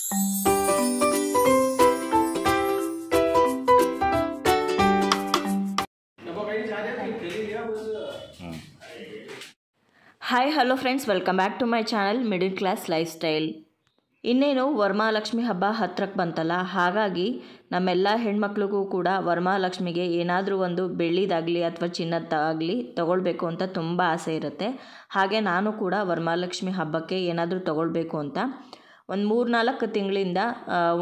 Hi hello friends, welcome back to my channel middle class lifestyle. ಇನ್ನೇನು ವರಮಹಾಲಕ್ಷ್ಮಿ ಹಬ್ಬ ಹತ್ರಕ್ಕೆ ಬಂತಲ್ಲ, ಹಾಗಾಗಿ ನಮ್ಮೆಲ್ಲ ಹೆಣ್ಮಕ್ಳಿಗೂ ಕೂಡ ವರಮಹಾಲಕ್ಷ್ಮಿಗೆ ಏನಾದರೂ ಒಂದು ಬೆಳ್ಳಿದಾಗಲಿ ಅಥವಾ ಚಿನ್ನದ್ದಾಗಲಿ ತೊಗೊಳ್ಬೇಕು ಅಂತ ತುಂಬ ಆಸೆ ಇರುತ್ತೆ. ಹಾಗೆ ನಾನು ಕೂಡ ವರಮಹಾಲಕ್ಷ್ಮಿ ಹಬ್ಬಕ್ಕೆ ಏನಾದರೂ ತೊಗೊಳ್ಬೇಕು ಅಂತ ಒಂದು 3-4 ತಿಂಗಳಿಂದ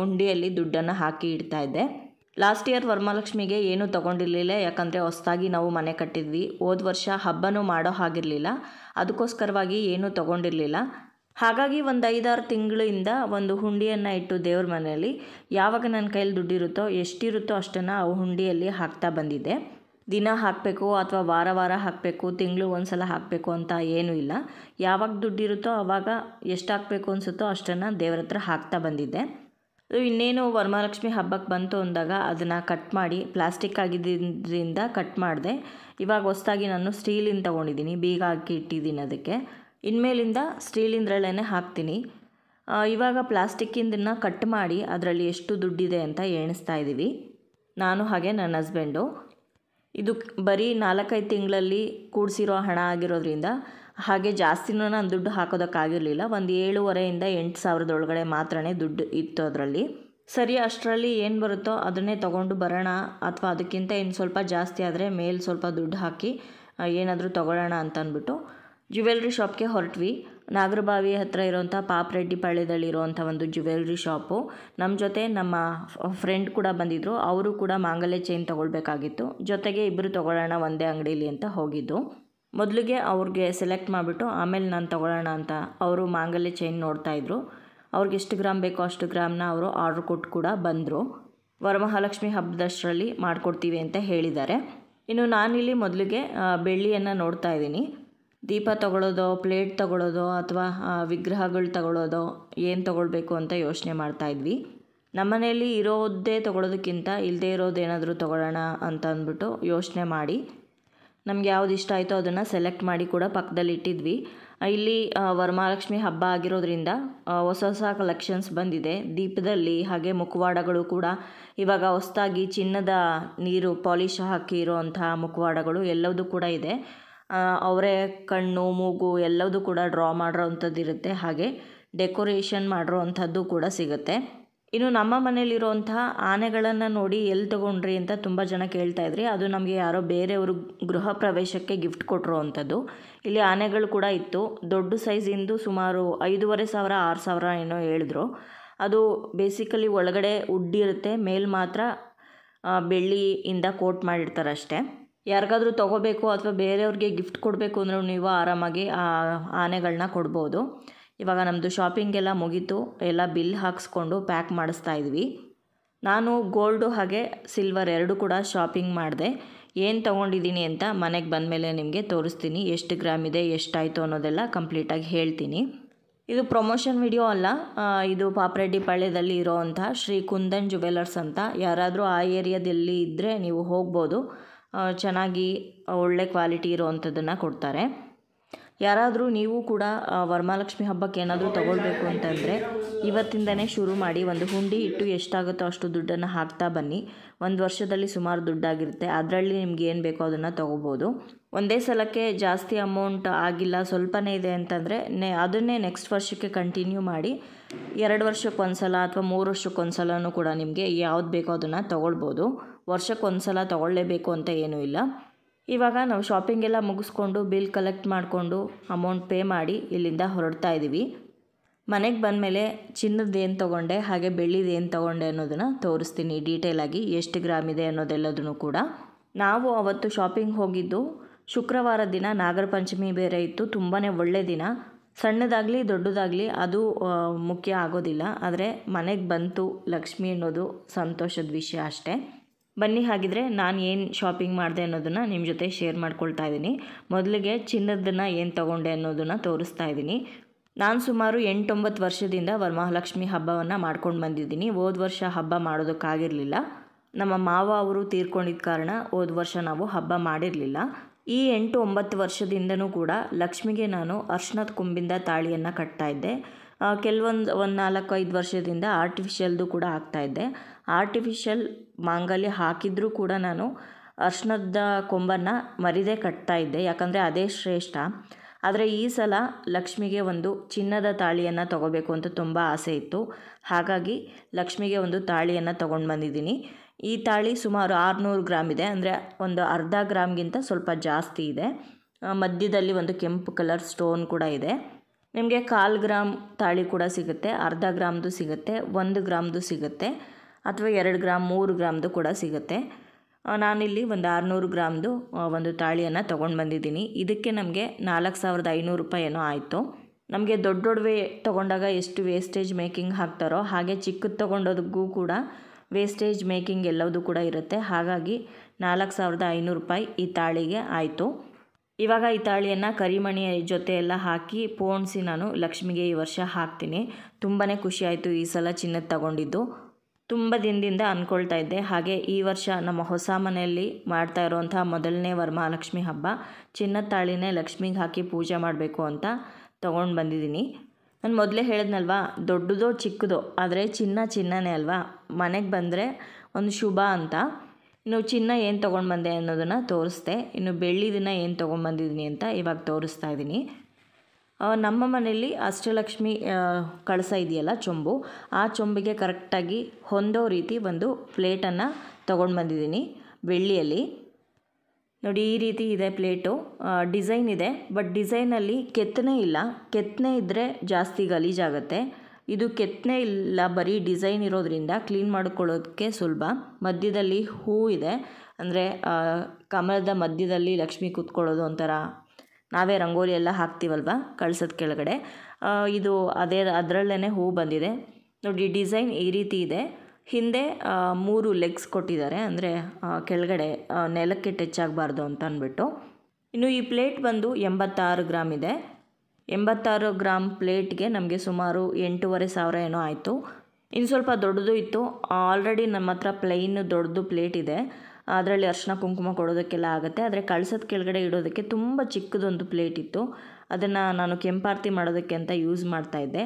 ಉಂಡಿಯಲ್ಲಿ ದುಡ್ಡನ್ನು ಹಾಕಿ ಇಡ್ತಾ ಇದ್ದೆ. ಲಾಸ್ಟ್ ಇಯರ್ ವರಮಹಾಲಕ್ಷ್ಮಿಗೆ ಏನೂ ತೊಗೊಂಡಿರಲಿಲ್ಲ, ಯಾಕಂದರೆ ಹೊಸದಾಗಿ ನಾವು ಮನೆ ಕಟ್ಟಿದ್ವಿ. ಹೋದ ವರ್ಷ ಹಬ್ಬನೂ ಮಾಡೋ ಹಾಗಿರಲಿಲ್ಲ, ಅದಕ್ಕೋಸ್ಕರವಾಗಿ ಏನೂ ತೊಗೊಂಡಿರಲಿಲ್ಲ. ಹಾಗಾಗಿ ಒಂದು 5-6 ತಿಂಗಳಿಂದ ಒಂದು ಹುಂಡಿಯನ್ನು ಇಟ್ಟು ದೇವ್ರ ಮನೆಯಲ್ಲಿ ಯಾವಾಗ ನನ್ನ ಕೈಯಲ್ಲಿ ದುಡ್ಡಿರುತ್ತೋ, ಎಷ್ಟಿರುತ್ತೋ ಅಷ್ಟನ್ನು ಆ ಹುಂಡಿಯಲ್ಲಿ ಹಾಕ್ತಾ ಬಂದಿದ್ದೆ. ದಿನ ಹಾಕಬೇಕು ಅಥವಾ ವಾರ ವಾರ ಹಾಕಬೇಕು, ತಿಂಗಳು ಒಂದು ಸಲ ಹಾಕಬೇಕು ಅಂತ ಏನೂ ಇಲ್ಲ. ಯಾವಾಗ ದುಡ್ಡಿರುತ್ತೋ ಆವಾಗ ಎಷ್ಟು ಹಾಕಬೇಕು ಅನಿಸುತ್ತೋ ಅಷ್ಟನ್ನು ದೇವ್ರ ಹತ್ರ ಹಾಕ್ತಾ ಬಂದಿದ್ದೆ. ಇನ್ನೇನು ವರಮಹಾಲಕ್ಷ್ಮಿ ಹಬ್ಬಕ್ಕೆ ಬಂತು ಅಂದಾಗ ಅದನ್ನು ಕಟ್ ಮಾಡಿ, ಪ್ಲಾಸ್ಟಿಕ್ ಆಗಿದ್ದರಿಂದ ಕಟ್ ಮಾಡಿದೆ. ಇವಾಗ ಹೊಸದಾಗಿ ನಾನು ಸ್ಟೀಲಿಂದ ತೊಗೊಂಡಿದ್ದೀನಿ, ಬೀಗ ಹಾಕಿ ಇಟ್ಟಿದ್ದೀನಿ. ಅದಕ್ಕೆ ಇನ್ಮೇಲಿಂದ ಸ್ಟೀಲಿಂದ್ರಲ್ಲೇ ಹಾಕ್ತೀನಿ. ಇವಾಗ ಪ್ಲಾಸ್ಟಿಕ್ಕಿಂದನ್ನು ಕಟ್ ಮಾಡಿ ಅದರಲ್ಲಿ ಎಷ್ಟು ದುಡ್ಡಿದೆ ಅಂತ ಎಣಿಸ್ತಾ ಇದ್ದೀವಿ, ನಾನು ಹಾಗೆ ನನ್ನ ಹಸ್ಬೆಂಡು. ಇದು ಬರೀ 4-5 ತಿಂಗಳಲ್ಲಿ ಕೂಡಿಸಿರೋ ಹಣ ಆಗಿರೋದ್ರಿಂದ, ಹಾಗೆ ಜಾಸ್ತಿನೂ ನಾನು ದುಡ್ಡು ಹಾಕೋದಕ್ಕಾಗಿರಲಿಲ್ಲ. ಒಂದು 7,500-8,000 ಒಳಗಡೆ ಮಾತ್ರನೇ ದುಡ್ಡು ಇತ್ತು ಅದರಲ್ಲಿ. ಸರಿ, ಅಷ್ಟರಲ್ಲಿ ಏನು ಬರುತ್ತೋ ಅದನ್ನೇ ತೊಗೊಂಡು ಬರೋಣ, ಅಥವಾ ಅದಕ್ಕಿಂತ ಇನ್ನು ಸ್ವಲ್ಪ ಜಾಸ್ತಿ ಆದರೆ ಮೇಲೆ ಸ್ವಲ್ಪ ದುಡ್ಡು ಹಾಕಿ ಏನಾದರೂ ತೊಗೊಳ್ಳೋಣ ಅಂತ ಅಂದ್ಬಿಟ್ಟು ಜ್ಯುವೆಲ್ರಿ ಶಾಪ್ಗೆ ಹೊರಟ್ವಿ. ನಾಗರಬಾವಿ ಹತ್ತಿರ ಇರೋವಂಥ ಪಾಪರೆಡ್ಡಿಪಾಳ್ಯದಲ್ಲಿರುವಂಥ ಒಂದು ಜ್ಯುವೆಲ್ರಿ ಶಾಪು. ನಮ್ಮ ಜೊತೆ ನಮ್ಮ ಫ್ರೆಂಡ್ ಕೂಡ ಬಂದಿದ್ದರು, ಅವರು ಕೂಡ ಮಾಂಗಲ್ಯ ಚೈನ್ ತೊಗೊಳ್ಬೇಕಾಗಿತ್ತು. ಜೊತೆಗೆ ಇಬ್ಬರು ತೊಗೊಳ್ಳೋಣ ಒಂದೇ ಅಂಗಡೀಲಿ ಅಂತ ಹೋಗಿದ್ದು. ಮೊದಲಿಗೆ ಅವ್ರಿಗೆ ಸೆಲೆಕ್ಟ್ ಮಾಡಿಬಿಟ್ಟು ಆಮೇಲೆ ನಾನು ತೊಗೊಳ್ಳೋಣ ಅಂತ ಅವರು ಮಾಂಗಲ್ಯ ಚೈನ್ ನೋಡ್ತಾಯಿದ್ರು. ಅವ್ರಿಗೆ ಎಷ್ಟು ಗ್ರಾಮ್ ಬೇಕೋ ಅಷ್ಟು ಗ್ರಾಮ್ನ ಅವರು ಆರ್ಡ್ರ್ ಕೊಟ್ಟು ಕೂಡ ಬಂದರು. ವರಮಹಾಲಕ್ಷ್ಮಿ ಹಬ್ಬದಷ್ಟರಲ್ಲಿ ಮಾಡಿಕೊಡ್ತೀವಿ ಅಂತ ಹೇಳಿದ್ದಾರೆ. ಇನ್ನು ನಾನಿಲ್ಲಿ ಮೊದಲಿಗೆ ಬೆಳ್ಳಿಯನ್ನು ನೋಡ್ತಾ ಇದ್ದೀನಿ. ದೀಪ ತೊಗೊಳ್ಳೋದೋ, ಪ್ಲೇಟ್ ತೊಗೊಳ್ಳೋದೋ, ಅಥವಾ ವಿಗ್ರಹಗಳು ತೊಗೊಳ್ಳೋದೋ, ಏನು ತೊಗೊಳ್ಬೇಕು ಅಂತ ಯೋಚನೆ ಮಾಡ್ತಾಯಿದ್ವಿ. ನಮ್ಮನೆಯಲ್ಲಿ ಇರೋದೇ ತೊಗೊಳೋದಕ್ಕಿಂತ ಇಲ್ಲದೇ ಇರೋದೇನಾದರೂ ತೊಗೊಳ್ಳೋಣ ಅಂತ ಅಂದ್ಬಿಟ್ಟು ಯೋಚನೆ ಮಾಡಿ ನಮಗೆ ಯಾವ್ದು ಇಷ್ಟ ಆಯಿತೋ ಅದನ್ನು ಸೆಲೆಕ್ಟ್ ಮಾಡಿ ಕೂಡ ಪಕ್ಕದಲ್ಲಿ ಇಟ್ಟಿದ್ವಿ. ಇಲ್ಲಿ ವರಮಹಾಲಕ್ಷ್ಮಿ ಹಬ್ಬ ಆಗಿರೋದ್ರಿಂದ ಹೊಸ ಕಲೆಕ್ಷನ್ಸ್ ಬಂದಿದೆ ದೀಪದಲ್ಲಿ. ಹಾಗೆ ಮುಖವಾಡಗಳು ಕೂಡ ಇವಾಗ ಹೊಸದಾಗಿ ಚಿನ್ನದ ನೀರು ಪಾಲಿಶ್ ಹಾಕಿ ಇರೋವಂತಹ ಮುಖವಾಡಗಳು ಎಲ್ಲವೂ ಕೂಡ ಇದೆ. ಅವರೇ ಕಣ್ಣು, ಮೂಗು ಎಲ್ಲವೂ ಕೂಡ ಡ್ರಾ ಮಾಡಿರೋವಂಥದ್ದು ಇರುತ್ತೆ. ಹಾಗೆ ಡೆಕೋರೇಷನ್ ಮಾಡಿರೋ ಅಂಥದ್ದು ಕೂಡ ಸಿಗುತ್ತೆ. ಇನ್ನು ನಮ್ಮ ಮನೇಲಿರುವಂತಹ ಆನೆಗಳನ್ನು ನೋಡಿ ಎಲ್ಲಿ ತೊಗೊಂಡ್ರಿ ಅಂತ ತುಂಬ ಜನ ಕೇಳ್ತಾಯಿದ್ರಿ. ಅದು ನಮಗೆ ಯಾರೋ ಬೇರೆಯವರು ಗೃಹ ಪ್ರವೇಶಕ್ಕೆ ಗಿಫ್ಟ್ ಕೊಟ್ಟಿರೋ ಅಂಥದ್ದು. ಇಲ್ಲಿ ಆನೆಗಳು ಕೂಡ ಇತ್ತು. ದೊಡ್ಡ ಸೈಜಿಂದು ಸುಮಾರು 5,500-6,000 ಏನೋ ಹೇಳಿದ್ರು. ಅದು ಬೇಸಿಕಲಿ ಒಳಗಡೆ ಉಡ್ಡಿರುತ್ತೆ, ಮೇಲೆ ಮಾತ್ರ ಬೆಳ್ಳಿಯಿಂದ ಕೋಟ್ ಮಾಡಿರ್ತಾರೆ ಅಷ್ಟೇ. ಯಾರಿಗಾದ್ರೂ ತೊಗೋಬೇಕು ಅಥವಾ ಬೇರೆಯವ್ರಿಗೆ ಗಿಫ್ಟ್ ಕೊಡಬೇಕು ಅಂದರೂ ನೀವು ಆರಾಮಾಗಿ ಆ ಆನೆಗಳನ್ನ ಕೊಡ್ಬೋದು. ಇವಾಗ ನಮ್ಮದು ಶಾಪಿಂಗೆಲ್ಲ ಮುಗೀತು, ಎಲ್ಲ ಬಿಲ್ ಹಾಕ್ಸ್ಕೊಂಡು ಪ್ಯಾಕ್ ಮಾಡಿಸ್ತಾ ಇದ್ವಿ. ನಾನು ಗೋಲ್ಡು ಹಾಗೆ ಸಿಲ್ವರ್ 2 ಕೂಡ ಶಾಪಿಂಗ್ ಮಾಡಿದೆ. ಏನು ತೊಗೊಂಡಿದ್ದೀನಿ ಅಂತ ಮನೆಗೆ ಬಂದಮೇಲೆ ನಿಮಗೆ ತೋರಿಸ್ತೀನಿ. ಎಷ್ಟು ಗ್ರಾಮ್ ಇದೆ, ಎಷ್ಟಾಯಿತು ಅನ್ನೋದೆಲ್ಲ ಕಂಪ್ಲೀಟಾಗಿ ಹೇಳ್ತೀನಿ. ಇದು ಪ್ರಮೋಷನ್ ವಿಡಿಯೋ ಅಲ್ಲ, ಇದು ಪಾಪರೆಡ್ಡಿಪಾಳ್ಯದಲ್ಲಿ ಇರೋವಂಥ ಶ್ರೀ ಕುಂದನ್ ಜ್ಯುವೆಲರ್ಸ್ ಅಂತ. ಯಾರಾದರೂ ಆ ಏರಿಯಾದಲ್ಲಿ ಇದ್ದರೆ ನೀವು ಹೋಗ್ಬೋದು. ಚೆನ್ನಾಗಿ ಒಳ್ಳೆ ಕ್ವಾಲಿಟಿ ಇರೋವಂಥದ್ದನ್ನು ಕೊಡ್ತಾರೆ. ಯಾರಾದರೂ ನೀವು ಕೂಡ ವರಮಹಾಲಕ್ಷ್ಮಿ ಹಬ್ಬಕ್ಕೆ ಏನಾದರೂ ತೊಗೊಳ್ಬೇಕು ಅಂತಂದರೆ ಇವತ್ತಿಂದನೇ ಶುರು ಮಾಡಿ ಒಂದು ಹುಂಡಿ ಇಟ್ಟು ಎಷ್ಟಾಗುತ್ತೋ ಅಷ್ಟು ದುಡ್ಡನ್ನು ಹಾಕ್ತಾ ಬನ್ನಿ. ಒಂದು ವರ್ಷದಲ್ಲಿ ಸುಮಾರು ದುಡ್ಡಾಗಿರುತ್ತೆ, ಅದರಲ್ಲಿ ನಿಮ್ಗೆ ಏನು ಬೇಕೋ ಅದನ್ನು ತೊಗೋಬೋದು. ಒಂದೇ ಸಲಕ್ಕೆ ಜಾಸ್ತಿ ಅಮೌಂಟ್ ಆಗಿಲ್ಲ, ಸ್ವಲ್ಪನೇ ಇದೆ ಅಂತಂದರೆ ಅದನ್ನೇ ನೆಕ್ಸ್ಟ್ ವರ್ಷಕ್ಕೆ ಕಂಟಿನ್ಯೂ ಮಾಡಿ 2 ವರ್ಷಕ್ಕೊಂದು ಸಲ ಅಥವಾ 3 ವರ್ಷಕ್ಕೊಂದು ಸಲನೂ ಕೂಡ ನಿಮಗೆ ಯಾವ್ದು ಬೇಕೋ ಅದನ್ನು ತೊಗೊಳ್ಬೋದು. ವರ್ಷಕ್ಕೊಂದು ಸಲ ತೊಗೊಳ್ಳೇಬೇಕು ಅಂತ ಏನೂ ಇಲ್ಲ. ಇವಾಗ ನಾವು ಶಾಪಿಂಗೆಲ್ಲ ಮುಗಿಸ್ಕೊಂಡು ಬಿಲ್ ಕಲೆಕ್ಟ್ ಮಾಡಿಕೊಂಡು ಅಮೌಂಟ್ ಪೇ ಮಾಡಿ ಇಲ್ಲಿಂದ ಹೊರಡ್ತಾ ಇದ್ದೀವಿ. ಮನೆಗೆ ಬಂದಮೇಲೆ ಚಿನ್ನದ ಏನು ತೊಗೊಂಡೆ ಹಾಗೆ ಬೆಳ್ಳಿದು ಏನು ತೊಗೊಂಡೆ ಅನ್ನೋದನ್ನು ತೋರಿಸ್ತೀನಿ ಡೀಟೇಲಾಗಿ, ಎಷ್ಟು ಗ್ರಾಮ್ ಇದೆ ಅನ್ನೋದೆಲ್ಲದನ್ನು ಕೂಡ. ನಾವು ಅವತ್ತು ಶಾಪಿಂಗ್ ಹೋಗಿದ್ದು ಶುಕ್ರವಾರ ದಿನ, ನಾಗರ ಪಂಚಮಿ ಬೇರೆ ಇತ್ತು. ತುಂಬಾ ಒಳ್ಳೆ ದಿನ. ಸಣ್ಣದಾಗಲಿ ದೊಡ್ಡದಾಗಲಿ ಅದು ಮುಖ್ಯ ಆಗೋದಿಲ್ಲ, ಆದರೆ ಮನೆಗೆ ಬಂತು ಲಕ್ಷ್ಮಿ ಅನ್ನೋದು ಸಂತೋಷದ ವಿಷಯ ಅಷ್ಟೇ. ಬನ್ನಿ, ಹಾಗಿದ್ರೆ ನಾನು ಏನು ಶಾಪಿಂಗ್ ಮಾಡಿದೆ ಅನ್ನೋದನ್ನು ನಿಮ್ಮ ಜೊತೆ ಶೇರ್ ಮಾಡ್ಕೊಳ್ತಾ ಇದ್ದೀನಿ. ಮೊದಲಿಗೆ ಚಿನ್ನದನ್ನು ಏನು ತೊಗೊಂಡೆ ಅನ್ನೋದನ್ನು ತೋರಿಸ್ತಾ ಇದ್ದೀನಿ. ನಾನು ಸುಮಾರು 8-9 ವರ್ಷದಿಂದ ವರಮಹಾಲಕ್ಷ್ಮಿ ಹಬ್ಬವನ್ನು ಮಾಡ್ಕೊಂಡು ಬಂದಿದ್ದೀನಿ. ಹೋದ ವರ್ಷ ಹಬ್ಬ ಮಾಡೋದಕ್ಕಾಗಿರಲಿಲ್ಲ. ನಮ್ಮ ಮಾವ ಅವರು ತೀರ್ಕೊಂಡಿದ್ದ ಕಾರಣ ಹೋದ ವರ್ಷ ನಾವು ಹಬ್ಬ ಮಾಡಿರಲಿಲ್ಲ. ಈ 8-9 ವರ್ಷದಿಂದನೂ ಕೂಡ ಲಕ್ಷ್ಮಿಗೆ ನಾನು ಅರ್ಶಿನದ ಕೊಂಬಿಂದ ತಾಳಿಯನ್ನು ಕಟ್ತಾ ಇದ್ದೆ. ಒಂದು 4-5 ವರ್ಷದಿಂದ ಆರ್ಟಿಫಿಷಿಯಲ್ದು ಕೂಡ ಹಾಕ್ತಾಯಿದ್ದೆ. ಆರ್ಟಿಫಿಷಿಯಲ್ ಮಾಂಗಲ್ಯ ಹಾಕಿದರೂ ಕೂಡ ನಾನು ಅರ್ಶಿಣದ ಕೊಂಬನ್ನು ಮರಿದೇ ಕಟ್ತಾಯಿದ್ದೆ, ಯಾಕಂದರೆ ಅದೇ ಶ್ರೇಷ್ಠ. ಆದರೆ ಈ ಸಲ ಲಕ್ಷ್ಮಿಗೆ ಒಂದು ಚಿನ್ನದ ತಾಳಿಯನ್ನು ತೊಗೋಬೇಕು ಅಂತ ತುಂಬ ಆಸೆ ಇತ್ತು. ಹಾಗಾಗಿ ಲಕ್ಷ್ಮಿಗೆ ಒಂದು ತಾಳಿಯನ್ನು ತೊಗೊಂಡು ಬಂದಿದ್ದೀನಿ. ಈ ತಾಳಿ ಸುಮಾರು 600 ಗ್ರಾಮ್ ಇದೆ, ಅಂದರೆ ಒಂದು ಅರ್ಧ ಗ್ರಾಮ್ಗಿಂತ ಸ್ವಲ್ಪ ಜಾಸ್ತಿ ಇದೆ. ಮಧ್ಯದಲ್ಲಿ ಒಂದು ಕೆಂಪು ಕಲರ್ ಸ್ಟೋನ್ ಕೂಡ ಇದೆ. ನಿಮಗೆ 1/4 ಗ್ರಾಮ್ ತಾಳಿ ಕೂಡ ಸಿಗುತ್ತೆ, ಅರ್ಧ ಗ್ರಾಮ್ದು ಸಿಗುತ್ತೆ, 1 ಗ್ರಾಮ್ದು ಸಿಗುತ್ತೆ, ಅಥವಾ 2 ಗ್ರಾಮ್ 3 ಗ್ರಾಮ್ದು ಕೂಡ ಸಿಗುತ್ತೆ. ನಾನಿಲ್ಲಿ ಒಂದು 600 ಗ್ರಾಮ್ದು ಒಂದು ತಾಳಿಯನ್ನು ತೊಗೊಂಡು ಬಂದಿದ್ದೀನಿ. ಇದಕ್ಕೆ ನಮಗೆ 4500 ರೂಪಾಯಿ ಏನೋ ಆಯಿತು. ನಮಗೆ ದೊಡ್ಡವೇ ತೊಗೊಂಡಾಗ ಎಷ್ಟು ವೇಸ್ಟೇಜ್ ಮೇಕಿಂಗ್ ಹಾಕ್ತಾರೋ ಹಾಗೆ ಚಿಕ್ಕದು ತೊಗೊಂಡೋದಕ್ಕೂ ಕೂಡ ವೇಸ್ಟೇಜ್ ಮೇಕಿಂಗ್ ಎಲ್ಲವೂ ಕೂಡ ಇರುತ್ತೆ. ಹಾಗಾಗಿ 4500 ರೂಪಾಯಿ ಈ ತಾಳಿಗೆ ಆಯಿತು. ಇವಾಗ ಈ ತಾಳಿಯನ್ನು ಕರಿಮಣಿ ಜೊತೆ ಎಲ್ಲ ಹಾಕಿ ಪೋಣಿಸಿ ನಾನು ಲಕ್ಷ್ಮಿಗೆ ಈ ವರ್ಷ ಹಾಕ್ತೀನಿ. ತುಂಬಾ ಖುಷಿ ಆಯಿತು ಈ ಸಲ ಚಿನ್ನದ ತಗೊಂಡಿದ್ದು. ತುಂಬ ದಿನದಿಂದ ಅಂದ್ಕೊಳ್ತಾ ಇದ್ದೆ, ಹಾಗೆ ಈ ವರ್ಷ ನಮ್ಮ ಹೊಸ ಮನೆಯಲ್ಲಿ ಮಾಡ್ತಾ ಇರೋವಂಥ ಮೊದಲನೇ ವರಮಹಾಲಕ್ಷ್ಮಿ ಹಬ್ಬ, ಚಿನ್ನದ ತಾಳಿನೇ ಲಕ್ಷ್ಮಿಗೆ ಹಾಕಿ ಪೂಜೆ ಮಾಡಬೇಕು ಅಂತ ತೊಗೊಂಡು ಬಂದಿದ್ದೀನಿ. ನಾನು ಮೊದಲೇ ಹೇಳಿದ್ನಲ್ವಾ, ದೊಡ್ಡದೋ ಚಿಕ್ಕದೋ ಆದರೆ ಚಿನ್ನನೇ ಅಲ್ವಾ, ಮನೆಗೆ ಬಂದರೆ ಒಂದು ಶುಭ ಅಂತ. ಇನ್ನು ಚಿನ್ನ ಏನು ತೊಗೊಂಡು ಬಂದೆ ಅನ್ನೋದನ್ನು ತೋರಿಸ್ದೆ. ಇನ್ನು ಬೆಳ್ಳಿದನ್ನು ಏನು ತೊಗೊಂಡ್ಬಂದಿದ್ದೀನಿ ಅಂತ ಇವಾಗ ತೋರಿಸ್ತಾ ಇದ್ದೀನಿ. ನಮ್ಮ ಮನೆಯಲ್ಲಿ ಅಷ್ಟಲಕ್ಷ್ಮಿ ಕಳಸ ಇದೆಯಲ್ಲ, ಚೊಂಬು, ಆ ಚೊಂಬಿಗೆ ಕರೆಕ್ಟಾಗಿ ಹೊಂದೋ ರೀತಿ ಒಂದು ಪ್ಲೇಟನ್ನು ತೊಗೊಂಡು ಬಂದಿದ್ದೀನಿ ಬೆಳ್ಳಿಯಲ್ಲಿ. ನೋಡಿ, ಈ ರೀತಿ ಇದೆ ಪ್ಲೇಟು. ಡಿಸೈನ್ ಇದೆ, ಬಟ್ ಡಿಸೈನಲ್ಲಿ ಕೆತ್ತನೆ ಇಲ್ಲ. ಕೆತ್ತನೆ ಇದ್ದರೆ ಜಾಸ್ತಿ ಗಲೀಜಾಗುತ್ತೆ. ಇದು ಕೆತ್ತನೆ ಇಲ್ಲ, ಬರೀ ಡಿಸೈನ್ ಇರೋದ್ರಿಂದ ಕ್ಲೀನ್ ಮಾಡ್ಕೊಳ್ಳೋದಕ್ಕೆ ಸುಲಭ. ಮಧ್ಯದಲ್ಲಿ ಹೂ ಇದೆ, ಅಂದರೆ ಕಮಲದ ಮಧ್ಯದಲ್ಲಿ ಲಕ್ಷ್ಮಿ ಕೂತ್ಕೊಳ್ಳೋದು, ಒಂಥರ ನಾವೇ ರಂಗೋಲಿ ಎಲ್ಲ ಹಾಕ್ತೀವಲ್ವ ಕಳಸದ ಕೆಳಗಡೆ, ಇದು ಅದರಲ್ಲೇ ಹೂ ಬಂದಿದೆ. ನೋಡಿ, ಡಿಸೈನ್ ಈ ರೀತಿ ಇದೆ. ಹಿಂದೆ 3 ಲೆಗ್ಸ್ ಕೊಟ್ಟಿದ್ದಾರೆ, ಅಂದರೆ ಕೆಳಗಡೆ ನೆಲಕ್ಕೆ ಟಚ್ ಆಗಬಾರ್ದು ಅಂತ ಅಂದ್ಬಿಟ್ಟು. ಇನ್ನು ಈ ಪ್ಲೇಟ್ ಬಂದು 86 ಗ್ರಾಮ್ ಇದೆ. 86 ಗ್ರಾಮ್ ಪ್ಲೇಟ್ಗೆ ನಮಗೆ ಸುಮಾರು 8500 ಏನೋ ಆಯಿತು. ಇನ್ನು ಸ್ವಲ್ಪ ದೊಡ್ಡದು ಇತ್ತು. ಆಲ್ರೆಡಿ ನಮ್ಮ ಹತ್ರ ಪ್ಲೈನ್ ದೊಡ್ಡದು ಪ್ಲೇಟ್ ಇದೆ, ಅದರಲ್ಲಿ ಅರಿಶಿನ ಕುಂಕುಮ ಕೊಡೋದಕ್ಕೆಲ್ಲ ಆಗುತ್ತೆ. ಆದರೆ ಕಳಸದ ಕೆಳಗಡೆ ಇಡೋದಕ್ಕೆ ತುಂಬ ಚಿಕ್ಕದೊಂದು ಪ್ಲೇಟ್ ಇತ್ತು, ಅದನ್ನು ನಾನು ಕೆಂಪಾರತಿ ಮಾಡೋದಕ್ಕೆ ಅಂತ ಯೂಸ್ ಮಾಡ್ತಾಯಿದ್ದೆ.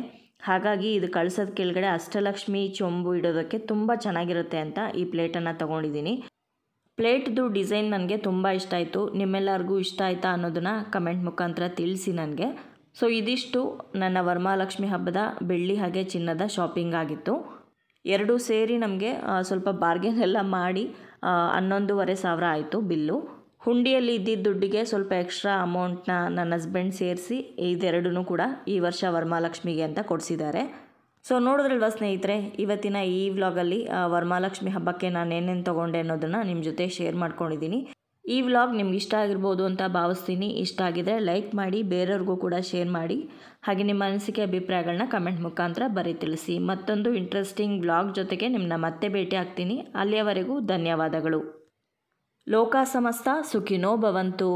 ಹಾಗಾಗಿ ಇದು ಕಳಸದ ಕೆಳಗಡೆ ಅಷ್ಟಲಕ್ಷ್ಮಿ ಚೊಂಬು ಇಡೋದಕ್ಕೆ ತುಂಬ ಚೆನ್ನಾಗಿರುತ್ತೆ ಅಂತ ಈ ಪ್ಲೇಟನ್ನು ತೊಗೊಂಡಿದ್ದೀನಿ. ಪ್ಲೇಟ್ದು ಡಿಸೈನ್ ನನಗೆ ತುಂಬ ಇಷ್ಟ ಆಯಿತು. ನಿಮ್ಮೆಲ್ಲರಿಗೂ ಇಷ್ಟ ಆಯಿತಾ ಅನ್ನೋದನ್ನು ಕಮೆಂಟ್ ಮುಖಾಂತರ ತಿಳಿಸಿ ನನಗೆ. ಸೊ ಇದಿಷ್ಟು ನನ್ನ ವರಮಹಾಲಕ್ಷ್ಮಿ ಹಬ್ಬದ ಬೆಳ್ಳಿ ಹಾಗೆ ಚಿನ್ನದ ಶಾಪಿಂಗ್ ಆಗಿತ್ತು. ಎರಡೂ ಸೇರಿ ನಮಗೆ ಸ್ವಲ್ಪ ಬಾರ್ಗೇನ್ ಎಲ್ಲ ಮಾಡಿ 11,500 ಆಯಿತು ಬಿಲ್ಲು. ಹುಂಡಿಯಲ್ಲಿ ಇದ್ದಿದ್ದ ದುಡ್ಡಿಗೆ ಸ್ವಲ್ಪ ಎಕ್ಸ್ಟ್ರಾ ಅಮೌಂಟ್ನ ನನ್ನ ಹಸ್ಬೆಂಡ್ ಸೇರಿಸಿ ಇದೆರಡೂ ಕೂಡ ಈ ವರ್ಷ ವರಮಹಾಲಕ್ಷ್ಮಿಗೆ ಅಂತ ಕೊಡಿಸಿದ್ದಾರೆ. ಸೊ ನೋಡಿದ್ರಲ್ವ ಸ್ನೇಹಿತರೆ, ಇವತ್ತಿನ ಈ ವ್ಲಾಗಲ್ಲಿ ವರಮಹಾಲಕ್ಷ್ಮಿ ಹಬ್ಬಕ್ಕೆ ನಾನು ಏನೇನು ತೊಗೊಂಡೆ ಅನ್ನೋದನ್ನು ನಿಮ್ಮ ಜೊತೆ ಶೇರ್ ಮಾಡ್ಕೊಂಡಿದ್ದೀನಿ. ಈ ವ್ಲಾಗ್ ನಿಮ್ಗೆ ಇಷ್ಟ ಆಗಿರ್ಬೋದು ಅಂತ ಭಾವಿಸ್ತೀನಿ. ಇಷ್ಟ ಆಗಿದ್ರೆ ಲೈಕ್ ಮಾಡಿ, ಬೇರೆಯವ್ರಿಗೂ ಕೂಡ ಶೇರ್ ಮಾಡಿ. ಹಾಗೆ ನಿಮ್ಮ ಅನಿಸಿಕೆ ಅಭಿಪ್ರಾಯಗಳನ್ನ ಕಮೆಂಟ್ ಮುಖಾಂತರ ತಿಳಿಸಿ. ಮತ್ತೊಂದು ಇಂಟ್ರೆಸ್ಟಿಂಗ್ ವ್ಲಾಗ್ ಜೊತೆಗೆ ನಿಮ್ಮನ್ನ ಮತ್ತೆ ಭೇಟಿ ಆಗ್ತೀನಿ. ಅಲ್ಲಿಯವರೆಗೂ ಧನ್ಯವಾದಗಳು. ಲೋಕ ಸಮಸ್ತ ಸುಖಿನೋ ಭವಂತು.